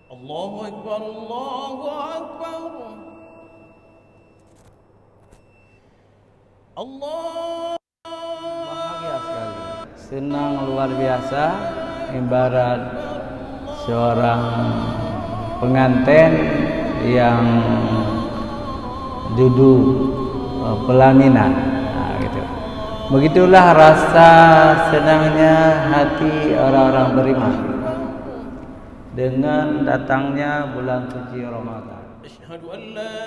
Allahu Akbar, Allahu Akbar. Allah. Bahagia sekali, senang luar biasa, ibarat seorang pengantin yang duduk pelaminan. Nah, gitu. Begitulah rasa senangnya hati orang-orang beriman dengan datangnya bulan suci Ramadan. Asyhadu an la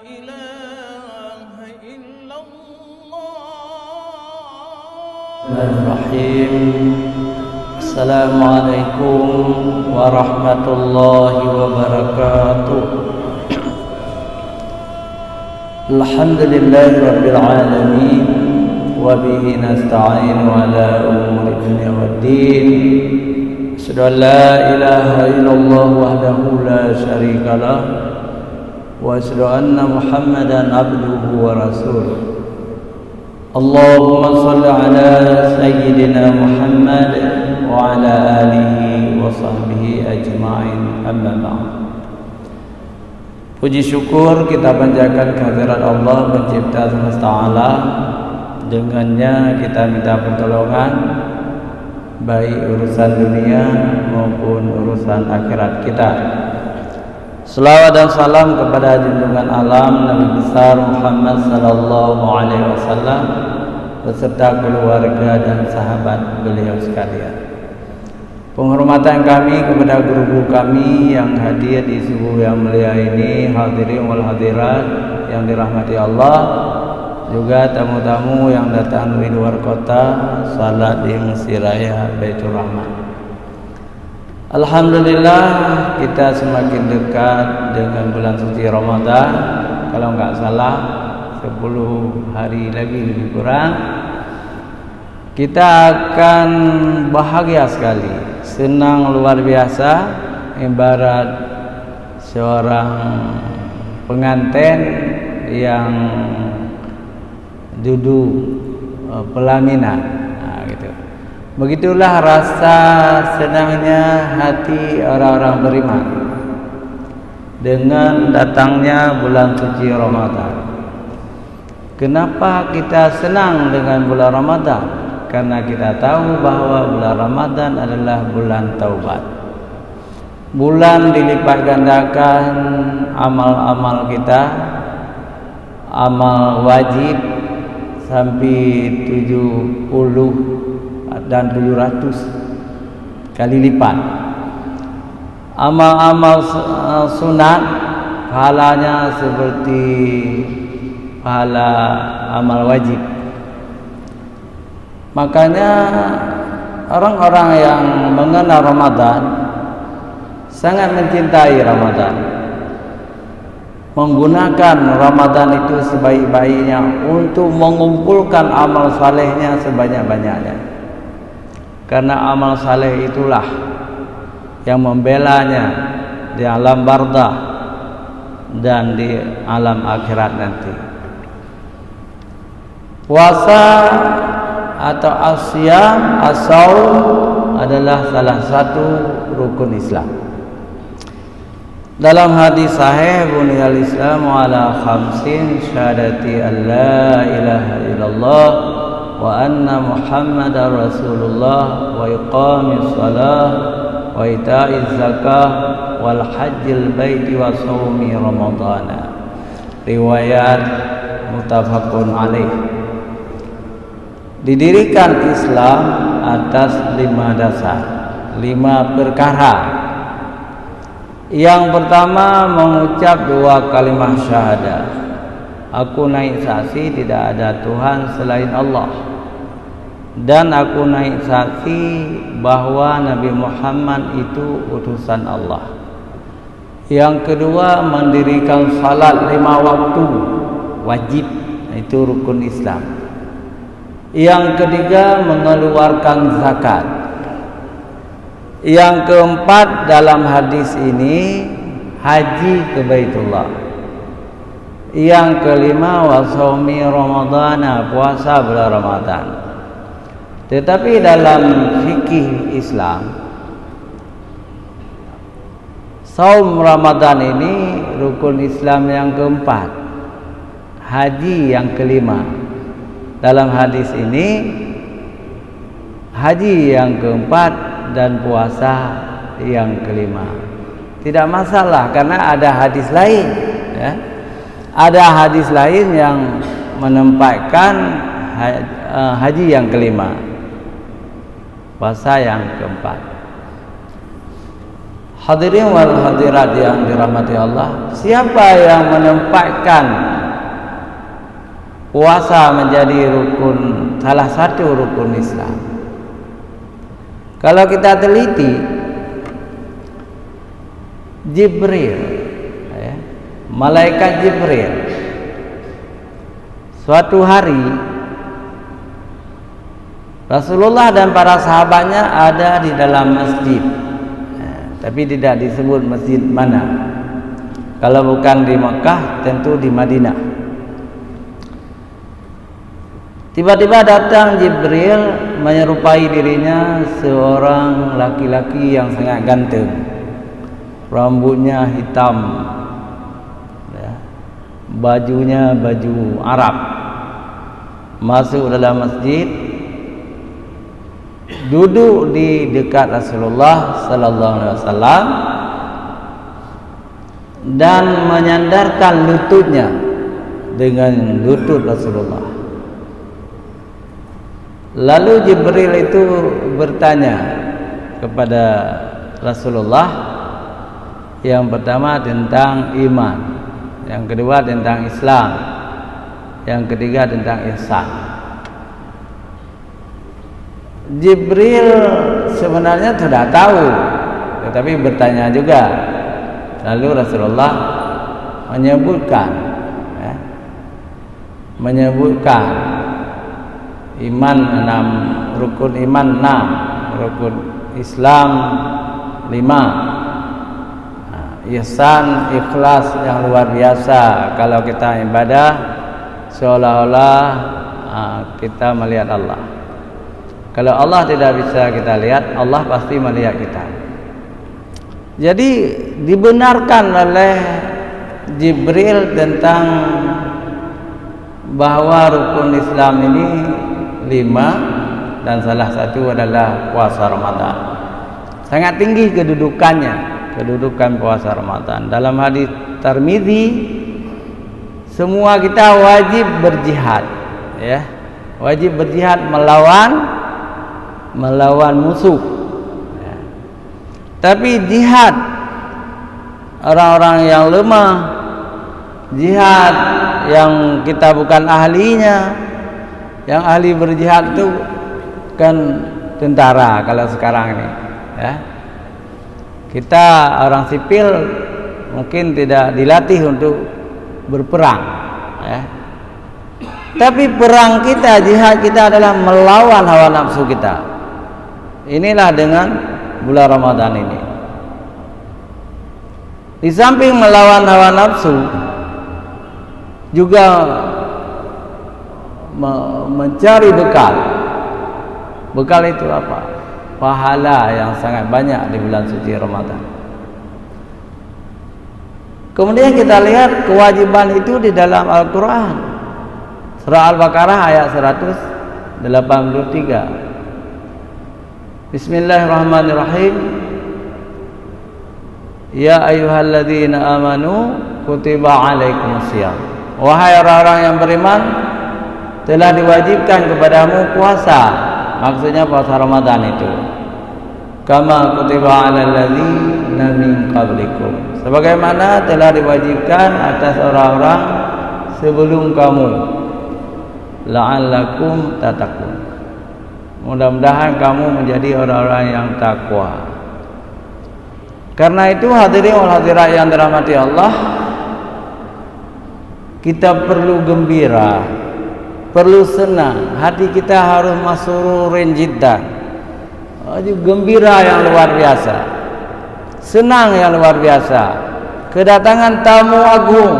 ilaha illallah. Bismillahirrahmanirrahim. Assalamualaikum warahmatullahi wabarakatuh. Alhamdulillahi rabbil alamin, wa bihi nasta'inu ala umuri dunya waddin. Asyhadu an la ilaha illallah wahdahu la syarika lah, wa asyhadu anna Muhammadan abduhu wa rasuluh. Allahumma salli ala sayyidina Muhammad wa ala alihi wa sahbihi ajma'in, amma ba'd. Puji syukur kita panjatkan kehadirat Allah pencipta semesta alam. Dengannya kita minta pertolongan baik urusan dunia maupun urusan akhirat kita. Selawat dan salam kepada junjungan alam Nabi besar Muhammad sallallahu alaihi wasallam beserta keluarga dan sahabat beliau sekalian. Penghormatan kami kepada guru-guru kami yang hadir di subuh yang mulia ini, hadirin wal hadirat yang dirahmati Allah, juga tamu-tamu yang datang dari luar kota salat di Masjid Raya Baitur Rahman. Alhamdulillah kita semakin dekat dengan bulan suci Ramadan. Kalau enggak salah 10 hari lagi lebih kurang kita akan bahagia sekali, senang luar biasa, ibarat seorang pengantin yang duduk pelaminan. Nah, gitu. Begitulah rasa senangnya hati orang-orang beriman dengan datangnya bulan suci Ramadan. Kenapa kita senang dengan bulan Ramadan? Karena kita tahu bahwa bulan Ramadan adalah bulan taubat. Bulan dilipat gandakan amal-amal kita, amal wajib sampai 70 dan 700 kali lipat. Amal-amal sunat pahalanya seperti pahala amal wajib. Makanya orang-orang yang mengenal Ramadan sangat mencintai Ramadan, menggunakan Ramadan itu sebaik-baiknya untuk mengumpulkan amal salehnya sebanyak-banyaknya. Karena amal saleh itulah yang membelanya di alam barzah dan di alam akhirat nanti. Puasa atau asyam, as-saum adalah salah satu rukun Islam. Dalam hadis sahih, buniyal Islamu ala khamsin, syahadati an la ilaha illallah wa anna Muhammadar Rasulullah wa iqamis salah wa ita'iz zakah wal hajjil baiti wa shaumi ramadana. Riwayat muttafaqun alaih. Didirikan Islam atas 5 dasar, 5 perkara. Yang pertama mengucap 2 kalimat syahadah. Aku naik saksi tidak ada Tuhan selain Allah, dan aku naik saksi bahwa Nabi Muhammad itu utusan Allah. Yang kedua mendirikan salat 5 waktu wajib, itu rukun Islam. Yang ketiga mengeluarkan zakat. Yang keempat dalam hadis ini haji ke Baitullah. Yang kelima wasaumi Ramadana, puasa bulan Ramadan. Tetapi dalam fikih Islam Saum Ramadan ini rukun Islam yang keempat, haji yang kelima. Dalam hadis ini haji yang keempat dan puasa yang kelima. Tidak masalah karena ada hadis lain, ya. Ada hadis lain yang menempatkan haji yang kelima, puasa yang keempat. Hadirin wal hadirat yang dirahmati Allah, siapa yang menempatkan puasa menjadi rukun, salah satu rukun Islam? Kalau kita teliti, Jibril, ya, malaikat Jibril, suatu hari Rasulullah dan para sahabatnya ada di dalam masjid, tapi tidak disebut masjid mana. Kalau bukan di Makkah, tentu di Madinah. Tiba-tiba datang Jibril menyerupai dirinya seorang laki-laki yang sangat ganteng, rambutnya hitam, ya, bajunya baju Arab, masuk dalam masjid, duduk di dekat Rasulullah sallallahu alaihi wasallam dan menyandarkan lututnya dengan lutut Rasulullah. Lalu Jibril itu bertanya kepada Rasulullah, yang pertama tentang iman, yang kedua tentang Islam, yang ketiga tentang ihsan. Jibril sebenarnya sudah tahu, tetapi bertanya juga. Lalu Rasulullah menyebutkan, ya, menyebutkan iman 6, rukun iman 6, rukun Islam 5, ihsan, ikhlas yang luar biasa. Kalau kita ibadah seolah-olah kita melihat Allah. Kalau Allah tidak bisa kita lihat, Allah pasti melihat kita. Jadi dibenarkan oleh Jibril tentang bahwa rukun Islam ini 5 dan salah satu adalah puasa Ramadan. Sangat tinggi kedudukannya, kedudukan puasa Ramadan. Dalam hadis Tirmizi, semua kita wajib berjihad, ya, wajib berjihad melawan musuh, ya. Tapi jihad orang-orang yang lemah, jihad yang kita bukan ahlinya. Yang ahli berjihad itu kan tentara kalau sekarang ini, ya. Kita orang sipil mungkin tidak dilatih untuk berperang, ya. Tapi perang kita, jihad kita adalah melawan hawa nafsu kita. Inilah dengan bulan Ramadan ini. Di samping melawan hawa nafsu, juga mencari bekal. Bekal itu apa? Pahala yang sangat banyak di bulan suci Ramadan. Kemudian kita lihat kewajiban itu di dalam Al-Quran. Surah Al-Baqarah ayat 183. Bismillahirrahmanirrahim. Ya ayyuhalladzina amanu kutiba alaikumusiyam. Wahai orang-orang yang beriman, telah diwajibkan kepadamu puasa. Maksudnya puasa Ramadan itu. Kama kutiba alal ladzina min qablikum. Sebagaimana telah diwajibkan atas orang-orang sebelum kamu. La'allakum tattaqun. Mudah-mudahan kamu menjadi orang-orang yang takwa. Karena itu hadirin wal hadirat yang dirahmati Allah, kita perlu gembira, perlu senang, hati kita harus masrurin jiddan, gembira yang luar biasa, senang yang luar biasa. Kedatangan tamu agung,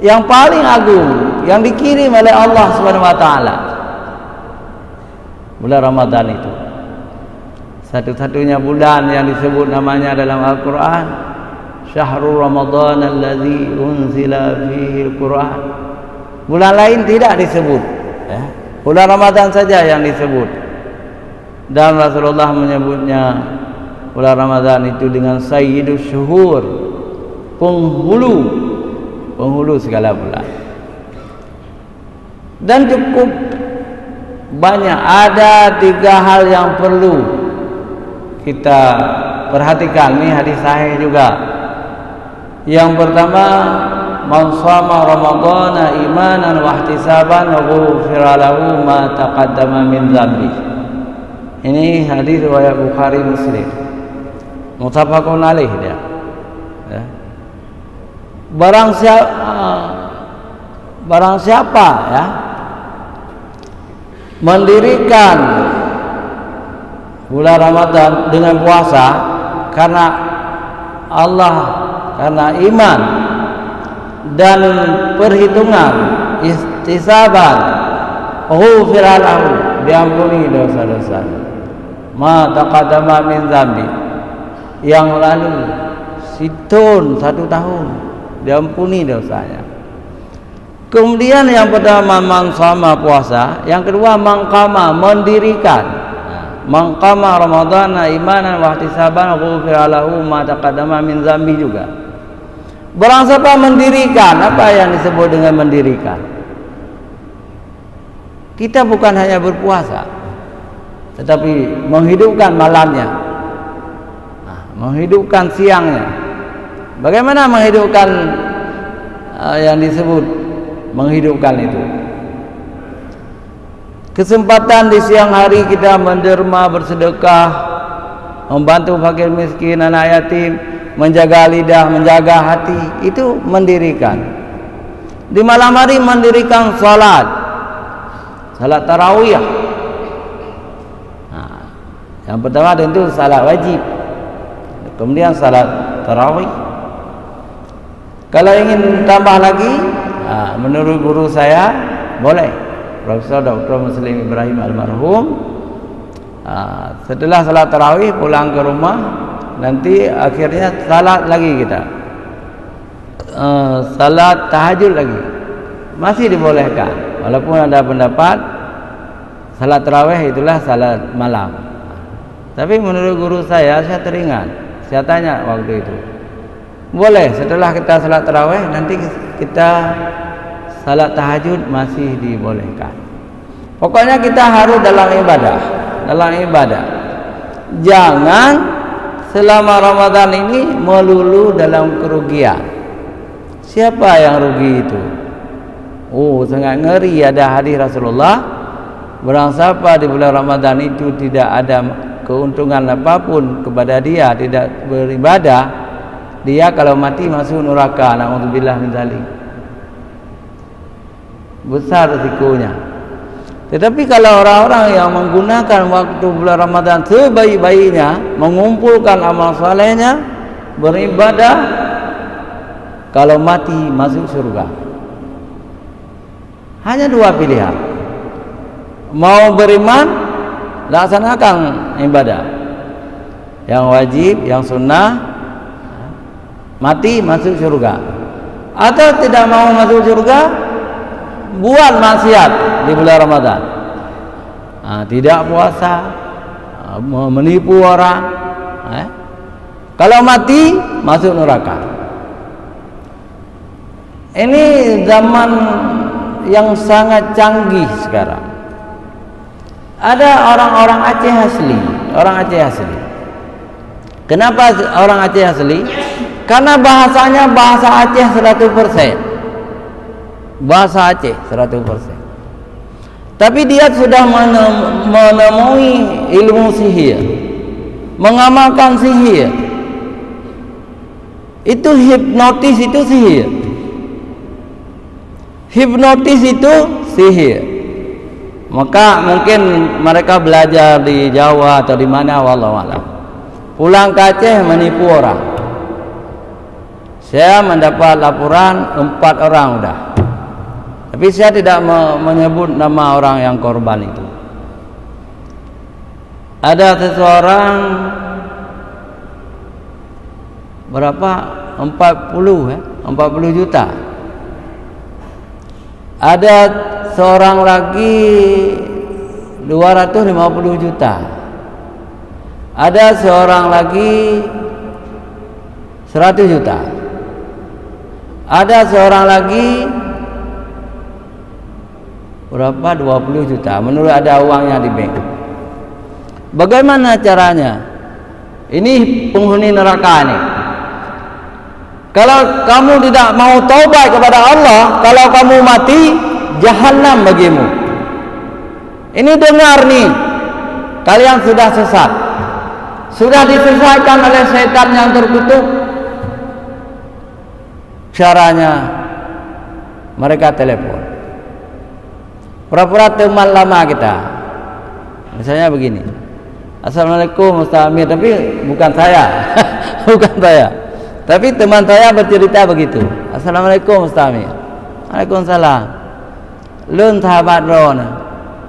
yang paling agung, yang dikirim oleh Allah Subhanahu wa taala bulan Ramadan itu. Satu-satunya bulan yang disebut namanya dalam Al-Quran, Syahrul Ramadan allazi unzila fihi Al-Quran. Bulan lain tidak disebut, ya. Bulan Ramadan saja yang disebut. Dan Rasulullah menyebutnya bulan Ramadan itu dengan Sayyidus Syuhur, penghulu segala bulan. Dan cukup banyak, ada 3 hal yang perlu kita perhatikan. Ini hadis sahih juga. Yang pertama, man shama ramadhana imanan wa ihtisaban ghufira lahu ma taqaddama min dhanbi. Ini hadis riwayat Bukhari Muslim, muttafaqun alaih dia, ya. Barang siapa ya mendirikan bulan Ramadan dengan puasa karena Allah, karena iman dan perhitungan, ihtisaban, ghufira lahu, diampuni dosa-dosa, ma taqaddama min dzambi, yang lalu situn 1 tahun diampuni dosanya. Kemudian yang pertama man shama, puasa. Yang kedua man qama, mendirikan. Man qama ramadhana imanan wa ihtisaban ghufira lahu ma taqaddama min dzambi juga. Barang siapa mendirikan, apa yang disebut dengan mendirikan? Kita bukan hanya berpuasa, tetapi menghidupkan malamnya, menghidupkan siangnya. Bagaimana menghidupkan yang disebut menghidupkan itu? Kesempatan di siang hari kita menderma, bersedekah, membantu fakir miskin, anak yatim, menjaga lidah, menjaga hati, itu mendirikan. Di malam hari mendirikan salat tarawih. Yang pertama tentu salat wajib, kemudian salat tarawih. Kalau ingin tambah lagi, menurut guru saya boleh, Profesor Dr. Muslim Ibrahim almarhum, setelah salat tarawih pulang ke rumah, nanti akhirnya salat lagi kita, salat tahajud lagi, masih dibolehkan. Walaupun ada pendapat salat tarawih itulah salat malam, tapi menurut guru saya teringat, saya tanya waktu itu, boleh setelah kita salat tarawih nanti kita salat tahajud, masih dibolehkan. Pokoknya kita harus dalam ibadah. Jangan selama Ramadan ini melulu dalam kerugian. Siapa yang rugi itu? Sangat ngeri. Ada hadis Rasulullah, barang siapa di bulan Ramadan itu tidak ada keuntungan apapun kepada dia, tidak beribadah, dia kalau mati masuk neraka. Na'udzubillah min dzalik. Besar risikonya. Tetapi kalau orang-orang yang menggunakan waktu bulan Ramadan sebaik-baiknya, mengumpulkan amal salehnya, beribadah, kalau mati masuk surga. Hanya 2 pilihan. Mau beriman, laksanakan ibadah yang wajib, yang sunnah, mati masuk surga. Atau tidak mau masuk surga, buat maksiat di bulan Ramadan, tidak puasa, menipu orang, kalau mati masuk neraka. Ini zaman yang sangat canggih sekarang. Ada orang-orang Aceh asli. Kenapa orang Aceh asli? Karena bahasanya bahasa Aceh 100%. Bahasa Aceh 100%. Tapi dia sudah menemui ilmu sihir, mengamalkan sihir. Itu hipnotis, itu sihir. Hipnotis itu sihir. Maka mungkin mereka belajar di Jawa atau di mana, wallahu a'lam. Pulang ke Aceh menipu orang. Saya mendapat laporan 4 orang udah. Tapi saya tidak menyebut nama orang yang korban itu. Ada seseorang berapa? 40 juta. Ada seorang lagi 250 juta. Ada seorang lagi 100 juta. Ada seorang lagi berapa? 20 juta. Menurut ada uangnya di bank. Bagaimana caranya? Ini penghuni neraka nih. Kalau kamu tidak mau taubat kepada Allah, kalau kamu mati, jahanam bagimu. Ini dengar nih, kalian sudah sesat, sudah disesatkan oleh setan yang terkutuk. Caranya, mereka telepon, pura-pura teman lama kita. Misalnya begini, Assalamualaikum Ustaz Amir, tapi bukan saya, bukan saya. Tapi teman saya bercerita begitu. Assalamualaikum Ustaz Amir. Waalaikumsalam. Lun sahabat Ron.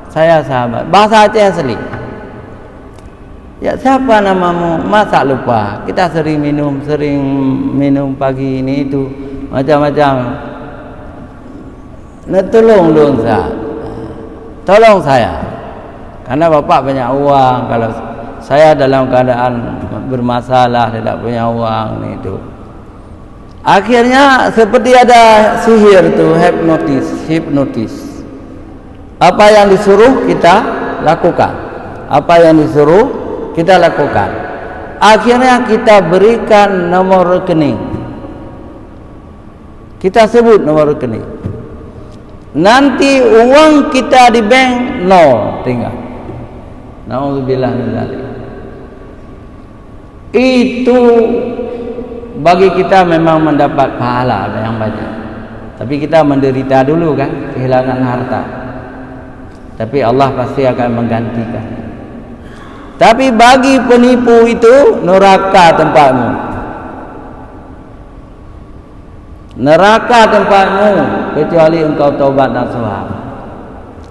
Saya sahabat. Bahasa Aceh asli. Ya, siapa namamu? Masa lupa. Kita sering minum pagi ini itu macam-macam. Nah, tolong Lun Ustaz. Tolong saya. Karena bapak banyak uang. Kalau saya dalam keadaan bermasalah, tidak punya uang itu. Akhirnya seperti ada sihir tuh, hipnotis. Apa yang disuruh kita lakukan. Apa yang disuruh kita lakukan. Akhirnya kita berikan nomor rekening. Kita sebut nomor rekening. Nanti uang kita di bank nol tinggal. Nauzubillah min dzalik. Itu bagi kita memang mendapat pahala yang banyak. Tapi kita menderita dulu kan, kehilangan harta. Tapi Allah pasti akan menggantikan. Tapi bagi penipu itu neraka tempatmu. Neraka tempatmu kecuali engkau taubat nasuha.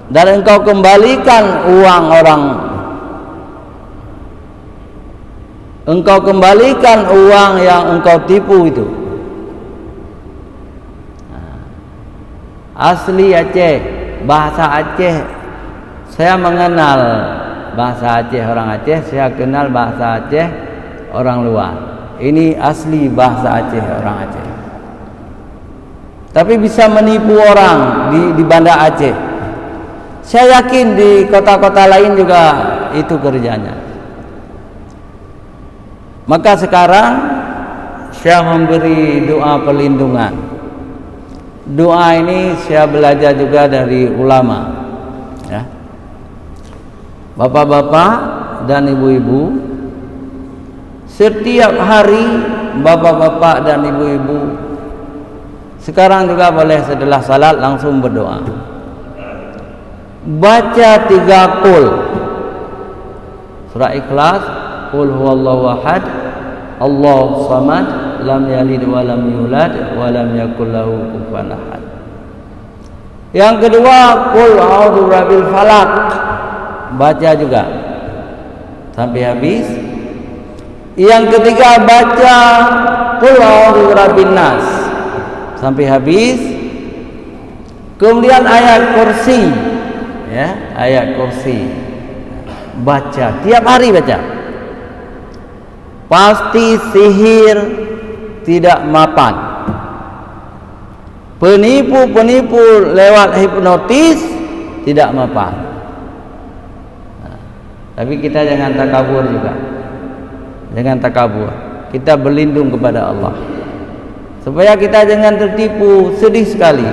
Dan engkau kembalikan uang orang. Engkau kembalikan uang yang engkau tipu itu. Asli Aceh, bahasa Aceh. Saya mengenal bahasa Aceh orang Aceh, saya kenal bahasa Aceh orang luar. Ini asli bahasa Aceh orang Aceh. Tapi bisa menipu orang di Banda Aceh. Saya yakin di kota-kota lain juga itu kerjanya. Maka sekarang saya memberi doa perlindungan. Doa ini saya belajar juga dari ulama, ya. Bapak-bapak dan ibu-ibu, setiap hari bapak-bapak dan ibu-ibu sekarang juga boleh setelah salat langsung berdoa. Baca 3 qul. Surah Ikhlas, Qul huwallahu ahad, Allahu samad, lam yalid wa lam yulad wa lam yakul lahu kufuwan ahad. Yang kedua, Qul a'udzu birabbil falaq. Baca juga sampai habis. Yang ketiga, baca Qul a'udzu birabbin nas sampai habis. Kemudian ayat kursi, ya, ayat kursi. Baca tiap hari, baca. Pasti sihir tidak mapan. Penipu-penipu lewat hipnotis tidak mapan. Tapi kita jangan takabur juga. Jangan takabur. Kita berlindung kepada Allah. Supaya kita jangan tertipu. Sedih sekali.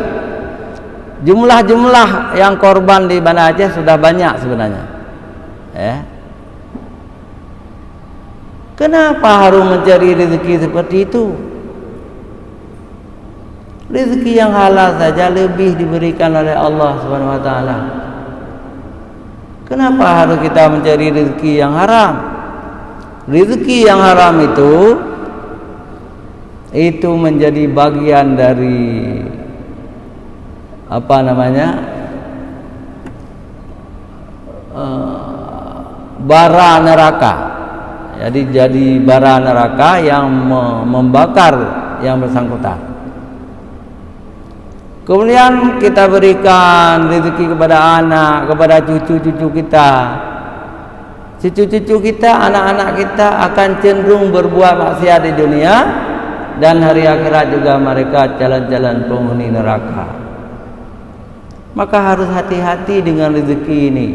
Jumlah-jumlah yang korban di Banda Aceh sudah banyak sebenarnya. Ya. Kenapa harus mencari rezeki seperti itu? Rezeki yang halal saja lebih diberikan oleh Allah Subhanahu wa taala. Kenapa harus kita mencari rezeki yang haram? Rezeki yang haram itu menjadi bagian dari bara neraka. Jadi bara neraka yang membakar yang bersangkutan. Kemudian kita berikan rezeki kepada anak, kepada cucu-cucu kita. Cucu-cucu kita, anak-anak kita akan cenderung berbuat maksiat di dunia, dan hari akhirat juga mereka jalan-jalan penghuni neraka. Maka harus hati-hati dengan rezeki ini.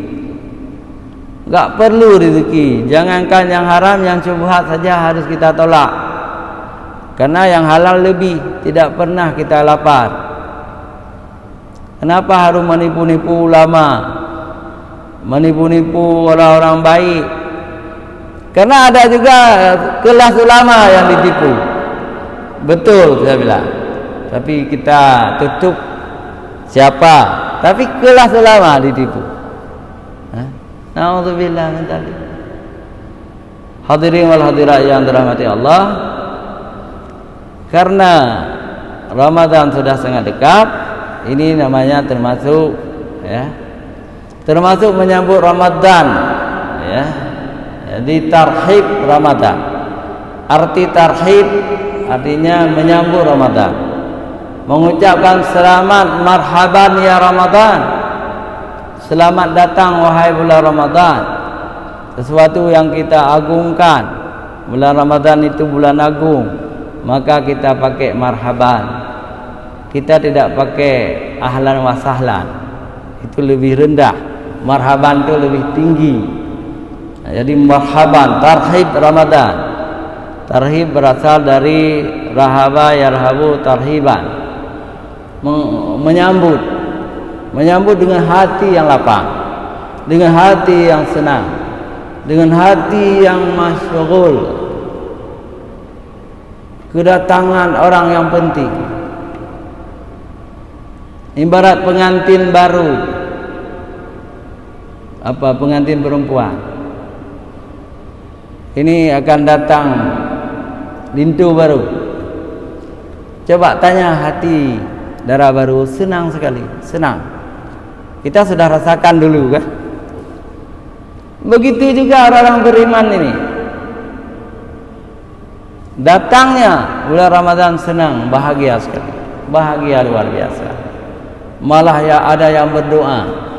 Enggak perlu rezeki. Jangankan yang haram, yang syubhat saja harus kita tolak. Karena yang halal lebih, tidak pernah kita lapar. Kenapa harus menipu-nipu ulama, menipu-nipu orang-orang baik? Karena ada juga kelas ulama yang ditipu. Betul saya bilang. Tapi kita tutup siapa? Tapi kelas ulama ditipu. Na'udzubillah min dzalik. Hadirin wal hadirat yang dirahmati Allah, karena Ramadan sudah sangat dekat, ini namanya termasuk termasuk menyambut Ramadan, ya. Jadi tarhib Ramadan. Arti tarhib artinya menyambut Ramadan. Mengucapkan selamat marhaban ya Ramadan. Selamat datang wahai bulan Ramadan. Sesuatu yang kita agungkan. Bulan Ramadan itu bulan agung, maka kita pakai marhaban. Kita tidak pakai ahlan wa sahlan. Itu lebih rendah. Marhaban itu lebih tinggi. Jadi marhaban, tarhib Ramadan. Tarhib berasal dari rahaba yarhabu tarhiban. Menyambut dengan hati yang lapang, dengan hati yang senang, dengan hati yang masyghul. Kedatangan orang yang penting. Ibarat pengantin baru. Apa pengantin perempuan? Ini akan datang lintu baru. Coba tanya hati darah baru, senang sekali, senang. Kita sudah rasakan dulu kan? Begitu juga orang-orang beriman ini. Datangnya bulan Ramadan senang, bahagia sekali. Bahagia luar biasa. Malah ya ada yang berdoa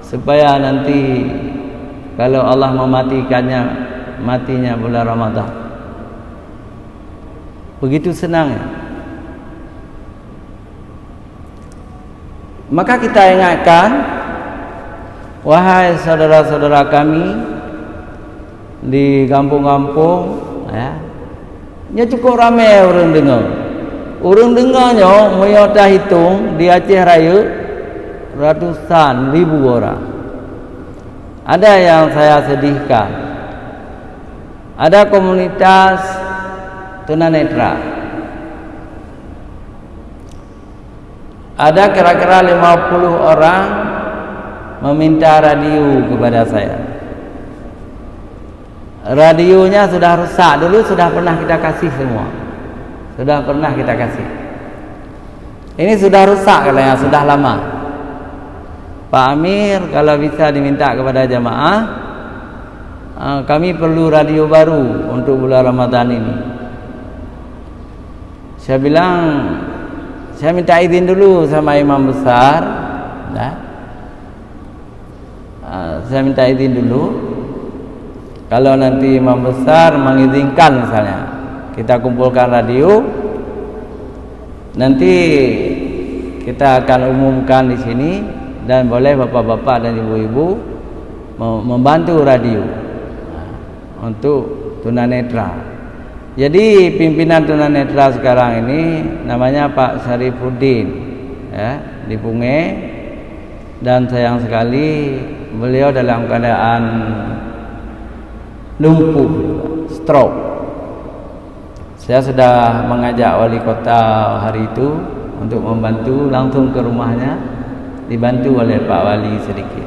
supaya nanti kalau Allah mematikannya, matinya bulan Ramadan. Begitu senangnya. Maka kita ingatkan, wahai saudara-saudara kami di kampung-kampung, ya cukup ramai orang dengar. Orang dengarnya dah hitung di Aceh Raya ratusan ribu orang. Ada yang saya sedihkan. Ada komunitas tunanetra. Ada kira-kira 50 orang meminta radio kepada saya. Radionya sudah rusak, dulu sudah pernah kita kasih semua. Sudah pernah kita kasih. Ini sudah rusak katanya, sudah lama. Pak Amir, kalau bisa diminta kepada jamaah, kami perlu radio baru untuk bulan Ramadan ini. Saya bilang, saya minta izin dulu sama imam besar. Saya minta izin dulu. Kalau nanti imam besar mengizinkan misalnya, kita kumpulkan radio, nanti kita akan umumkan di sini, dan boleh bapak-bapak dan ibu-ibu membantu radio untuk tunanetra. Jadi pimpinan tunanetra sekarang ini namanya Pak Syarifuddin, di Punge, dan sayang sekali beliau dalam keadaan lumpuh, stroke. Saya sudah mengajak wali kota hari itu untuk membantu, langsung ke rumahnya, dibantu oleh Pak Wali sedikit.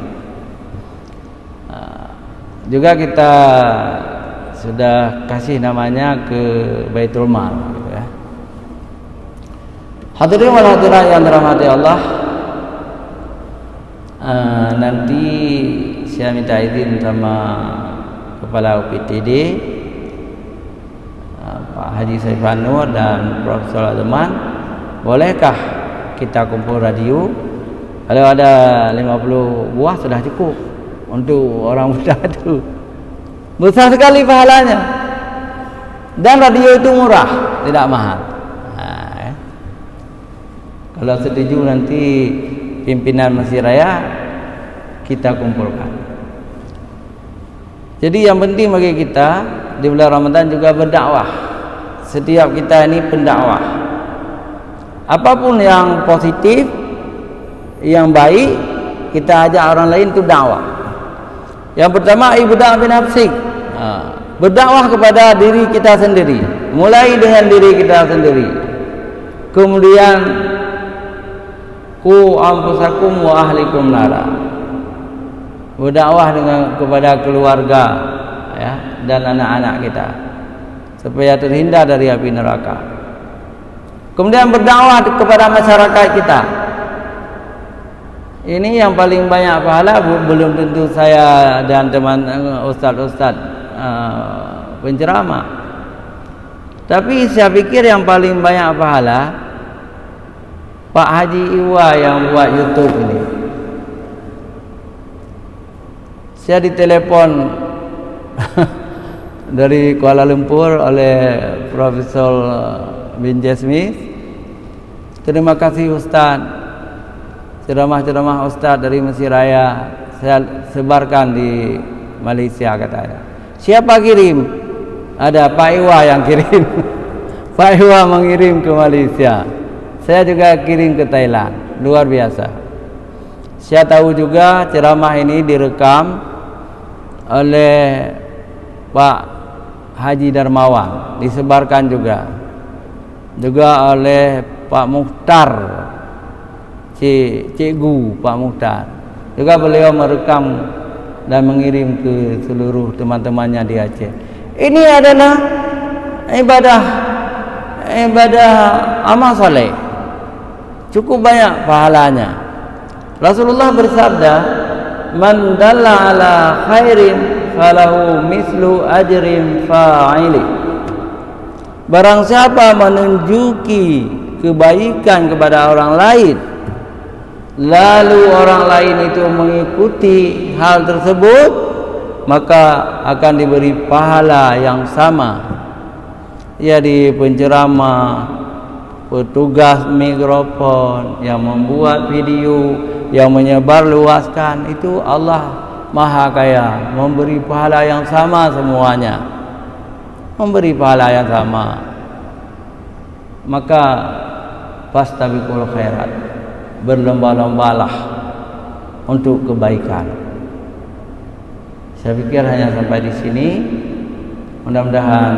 Juga kita sudah kasih namanya ke Baitul Mal. Hadirin wal hadirat yang dirahmati Allah, nanti saya minta izin sama Kepala UPTD Pak Haji Saifan Nur dan Profesor Azman, bolehkah kita kumpul radio? Kalau ada 50 buah sudah cukup untuk orang muda itu. Besar sekali pahalanya. Dan radio itu murah, tidak mahal. Kalau setuju nanti pimpinan Masjid Raya kita kumpulkan. Jadi yang penting bagi kita di bulan Ramadan juga berdakwah. Setiap kita ini pendakwah. Apapun yang positif, yang baik, kita ajak orang lain itu dakwah. Yang pertama, ibda' bin nafsik. Berdakwah kepada diri kita sendiri. Mulai dengan diri kita sendiri. Kemudian ku anfusakum wa ahlikum nara. Berdakwah kepada keluarga ya, dan anak-anak kita supaya terhindar dari api neraka. Kemudian berdakwah kepada masyarakat kita. Ini yang paling banyak pahala. Belum tentu saya dan teman ustaz-ustaz penceramah, tapi saya pikir yang paling banyak pahala Pak Haji Iwa yang buat YouTube ini. Saya ditelepon dari Kuala Lumpur oleh Profesor bin Jasmine. Terima kasih Ustaz, ceramah-ceramah Ustaz dari Mesir Raya saya sebarkan di Malaysia, katanya. Siapa kirim? Ada Pak Iwa yang kirim. Pak Iwa mengirim ke Malaysia. Saya juga kirim ke Thailand. Luar biasa. Saya tahu juga ceramah ini direkam oleh Pak Haji Darmawan, disebarkan juga oleh Pak Mukhtar, Cikgu Pak Mukhtar. Juga beliau merekam dan mengirim ke seluruh teman-temannya di Aceh. Ini adalah ibadah amal saleh, cukup banyak pahalanya. Rasulullah bersabda, man dalla ala khairin falahu mislu ajrin fa'ili. Barang siapa menunjuki kebaikan kepada orang lain, lalu orang lain itu mengikuti hal tersebut, maka akan diberi pahala yang sama. Jadi penceramah, petugas mikrofon, yang membuat video, yang menyebar luaskan, itu Allah Maha Kaya, memberi pahala yang sama semuanya, memberi pahala yang sama. Maka fastabiqul khairat, berlomba-lombalah untuk kebaikan. Saya pikir hanya sampai di sini. Mudah-mudahan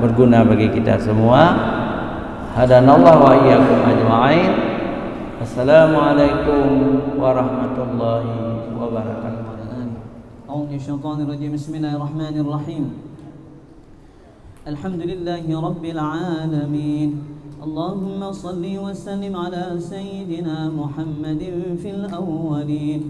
berguna bagi kita semua. Hadanallahu wa iyyakum ajma'in. Assalamualaikum warahmatullahi wabarakatuh. أعوذ من الشيطان الرجيم. بسم الله الرحمن الرحيم. الحمد لله رب العالمين. اللهم صل وسلم على سيدنا محمد في الأولين،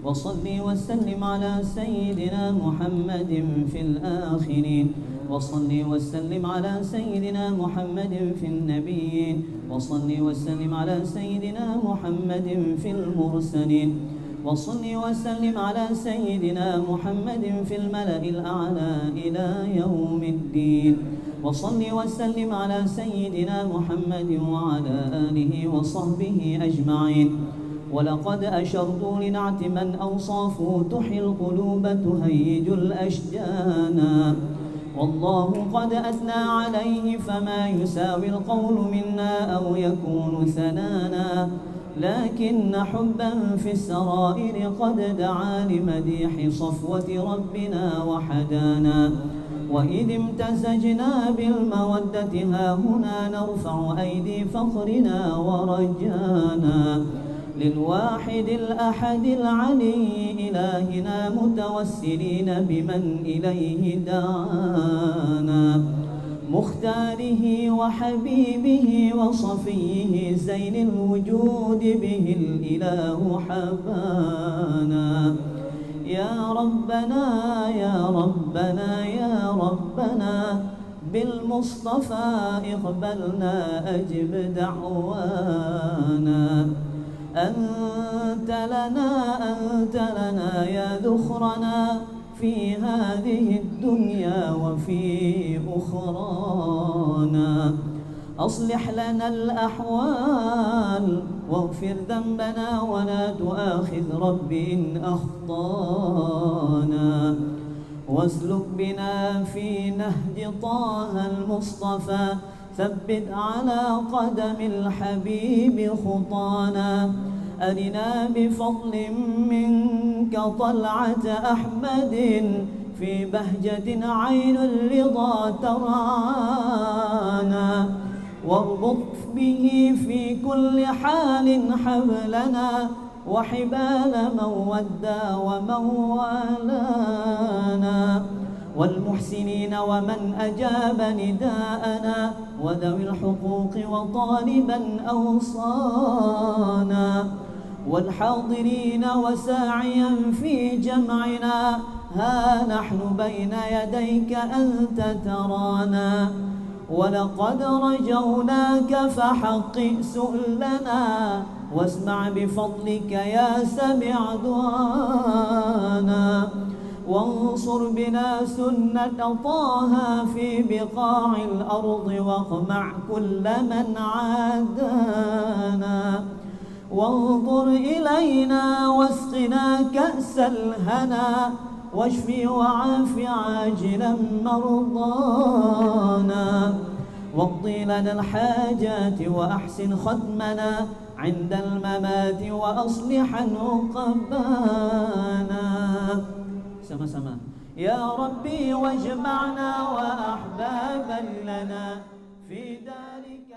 وصل وسلم على سيدنا محمد في الآخرين، وصل وسلم على سيدنا محمد في النبيين، وصل وسلم على سيدنا محمد في المرسلين، وصل وسلم على سيدنا محمد في الملأ الأعلى إلى يوم الدين، وصل وسلم على سيدنا محمد وعلى آله وصحبه أجمعين. ولقد أشرت لنعت من أوصافه تحيي القلوب تهيج الأشجان، والله قد أثنى عليه فما يساوي القول منا أو يكون ثنانا، لكن حبا في السرائر قد دعا لمديح صفوة ربنا وحدانا. وإذ امتزجنا بالمودة ها هنا نرفع أيدي فخرنا ورجانا للواحد الأحد العلي إلهنا متوسلين بمن إليه دعانا، مختاره وحبيبه وصفيه زين الوجود به الإله حبانا. يا ربنا يا ربنا يا ربنا بالمصطفى اقبلنا أجب دعوانا. أنت لنا يا ذخرنا في هذه الدنيا وفي أخرانا. أصلح لنا الأحوال واغفر ذنبنا ولا تؤاخذ رب إن أخطانا. واسلك بنا في نهج طه المصطفى ثبت على قدم الحبيب خطانا. أرنا بفضل منك طلعة أحمد في بهجة عين الرضا ترعانا. واربط به في كل حال حبلنا وحبال من ودى ومن والانا. والمحسنين ومن أجاب نداءنا وذوي الحقوق وطالبا أوصانا. والحاضرين وساعيا في جمعنا ها نحن بين يديك أنت ترانا. ولقد رجوناك فحقق سؤلنا واسمع بفضلك يا سميع دعانا. وانصر بنا سنة طه في بقاع الأرض واقمع كل من عادانا. وانظر إلينا واسقنا كأس الهنا واشفي وعاف عاجلا مرضانا. واقضي لنا الحاجات وأحسن ختمنا عند الممات وأصلحا عقبانا. sama-sama. يا ربي واجمعنا وأحبابا لنا في دارك